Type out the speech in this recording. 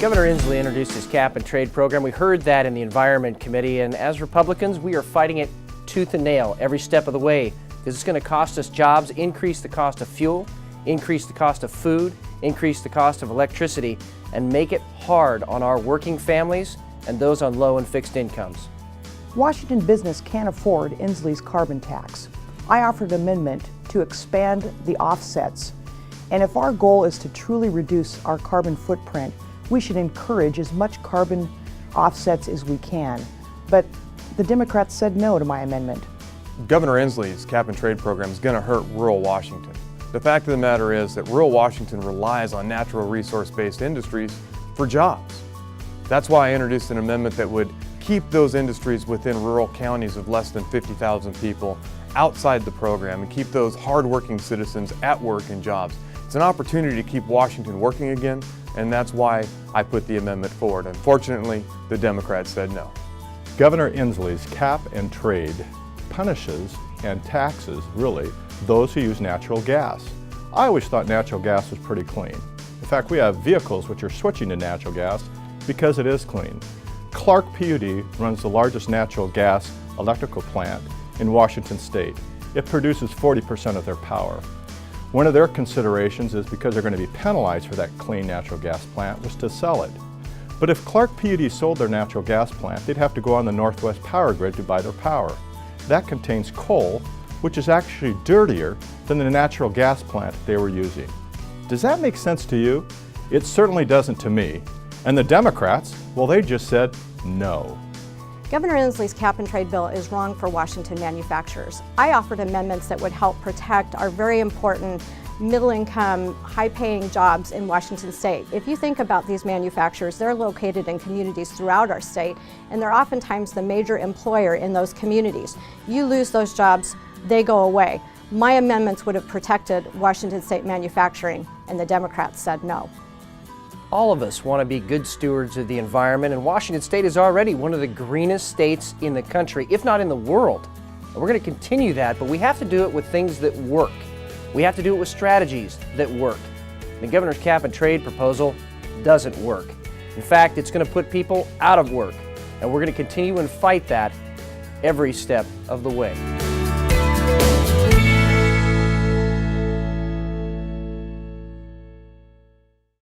Governor Inslee introduced his cap and trade program. We heard that in the Environment Committee, and as Republicans, we are fighting it tooth and nail every step of the way because it's going to cost us jobs, increase the cost of fuel, increase the cost of food, increase the cost of electricity, and make it hard on our working families and those on low and fixed incomes. Washington business can't afford Inslee's carbon tax. I offered an amendment to expand the offsets, and if our goal is to truly reduce our carbon footprint, we should encourage as much carbon offsets as we can. But the Democrats said no to my amendment. Governor Inslee's cap and trade program is going to hurt rural Washington. The fact of the matter is that rural Washington relies on natural resource-based industries for jobs. That's why I introduced an amendment that would keep those industries within rural counties of less than 50,000 people outside the program and keep those hard-working citizens at work and jobs. It's an opportunity to keep Washington working again, and that's why I put the amendment forward. Unfortunately, the Democrats said no. Governor Inslee's cap and trade punishes and taxes, really, those who use natural gas. I always thought natural gas was pretty clean. In fact, we have vehicles which are switching to natural gas because it is clean. Clark PUD runs the largest natural gas electrical plant in Washington State. It produces 40% of their power. One of their considerations is, because they're going to be penalized for that clean natural gas plant, was to sell it. But if Clark PUD sold their natural gas plant, they'd have to go on the Northwest Power Grid to buy their power. That contains coal, which is actually dirtier than the natural gas plant they were using. Does that make sense to you? It certainly doesn't to me. And the Democrats, well, they just said no. Governor Inslee's cap and trade bill is wrong for Washington manufacturers. I offered amendments that would help protect our very important middle-income, high-paying jobs in Washington State. If you think about these manufacturers, they're located in communities throughout our state, and they're oftentimes the major employer in those communities. You lose those jobs, they go away. My amendments would have protected Washington State manufacturing, and the Democrats said no. All of us want to be good stewards of the environment, and Washington State is already one of the greenest states in the country, if not in the world. And we're going to continue that, but we have to do it with things that work. We have to do it with strategies that work. The governor's cap and trade proposal doesn't work. In fact, it's going to put people out of work, and we're going to continue and fight that every step of the way.